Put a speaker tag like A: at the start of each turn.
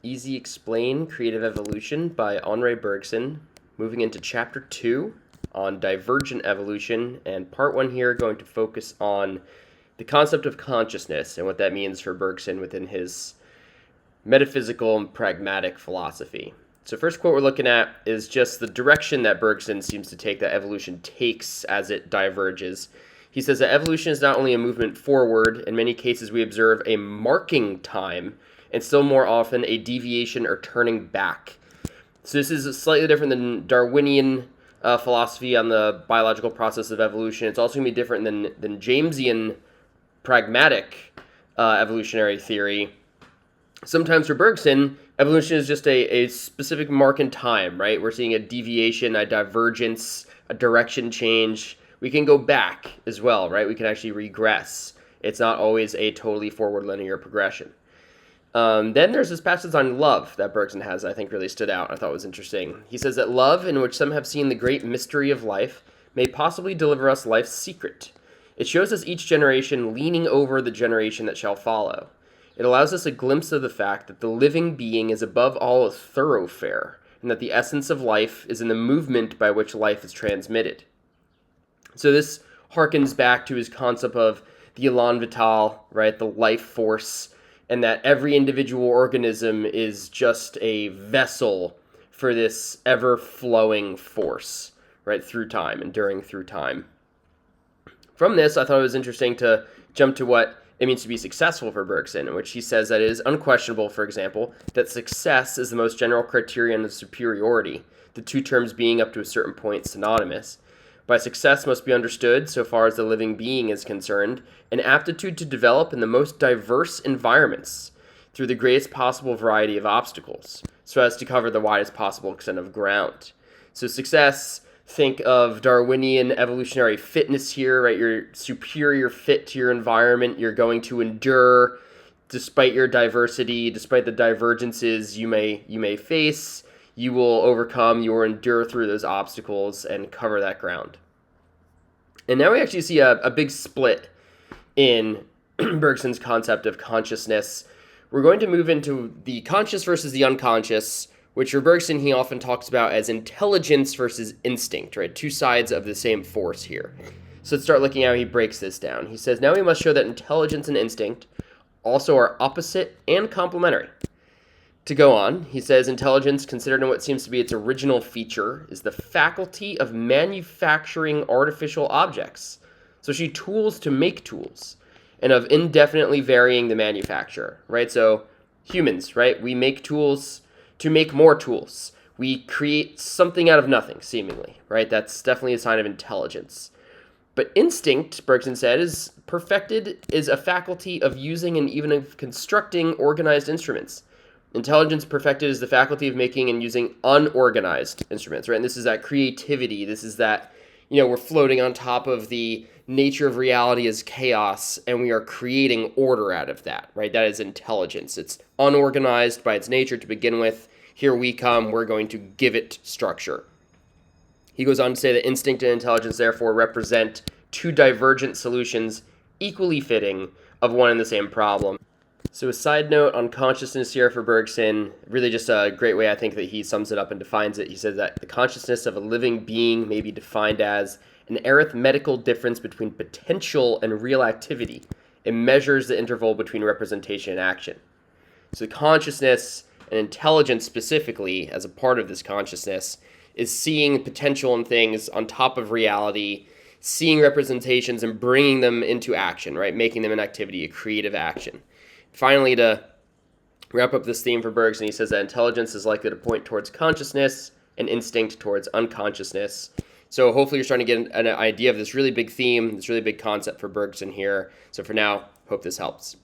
A: Easy Explain Creative Evolution by Henri Bergson. Moving into Chapter 2 on Divergent Evolution, and Part 1 here going to focus on the concept of consciousness and what that means for Bergson within his metaphysical and pragmatic philosophy. So first quote we're looking at is just the direction that Bergson seems to take that evolution takes as it diverges. He says that evolution is not only a movement forward, in many cases we observe a marking time, and still more often a deviation or turning back. So this is slightly different than Darwinian philosophy on the biological process of evolution. It's also going to be different than Jamesian pragmatic evolutionary theory. Sometimes for Bergson, evolution is just a specific mark in time, right? We're seeing a deviation, a divergence, a direction change. We can go back as well, right? We can actually regress. It's not always a totally forward linear progression. Then there's this passage on love that Bergson has that I think really stood out and I thought was interesting. He says that love, in which some have seen the great mystery of life, may possibly deliver us life's secret. It shows us each generation leaning over the generation that shall follow. It allows us a glimpse of the fact that the living being is above all a thoroughfare, and that the essence of life is in the movement by which life is transmitted. So this harkens back to his concept of the élan vital, right, the life force, and that every individual organism is just a vessel for this ever-flowing force, right, through time, enduring through time. From this, I thought it was interesting to jump to what it means to be successful for Bergson, in which he says that it is unquestionable, for example, that success is the most general criterion of superiority, the two terms being up to a certain point synonymous. By success must be understood, so far as the living being is concerned, an aptitude to develop in the most diverse environments through the greatest possible variety of obstacles, so as to cover the widest possible extent of ground. So success, think of Darwinian evolutionary fitness here, right? You're superior fit to your environment. You're going to endure despite your diversity, despite the divergences you may face. You will overcome, you will endure through those obstacles and cover that ground. And now we actually see a big split in Bergson's concept of consciousness. We're going to move into the conscious versus the unconscious, which for Bergson he often talks about as intelligence versus instinct, right? Two sides of the same force here. So let's start looking at how he breaks this down. He says, now we must show that intelligence and instinct also are opposite and complementary. To go on, he says, intelligence, considered in what seems to be its original feature, is the faculty of manufacturing artificial objects, especially tools to make tools, and of indefinitely varying the manufacture, right? So humans, right? We make tools to make more tools. We create something out of nothing, seemingly, right? That's definitely a sign of intelligence. But instinct, Bergson said, is a faculty of using and even of constructing organized instruments. Intelligence perfected is the faculty of making and using unorganized instruments, right? And this is that creativity. This is that, we're floating on top of the nature of reality as chaos, and we are creating order out of that, right? That is intelligence. It's unorganized by its nature to begin with. Here we come. We're going to give it structure. He goes on to say that instinct and intelligence, therefore, represent two divergent solutions equally fitting of one and the same problem. So a side note on consciousness here for Bergson, really just a great way I think that he sums it up and defines it. He says that the consciousness of a living being may be defined as an arithmetical difference between potential and real activity. It measures the interval between representation and action. So consciousness and intelligence specifically, as a part of this consciousness, is seeing potential in things on top of reality, seeing representations and bringing them into action, right? Making them an activity, a creative action. Finally, to wrap up this theme for Bergson, he says that intelligence is likely to point towards consciousness and instinct towards unconsciousness. So hopefully you're starting to get an idea of this really big theme, this really big concept for Bergson here. So for now, hope this helps.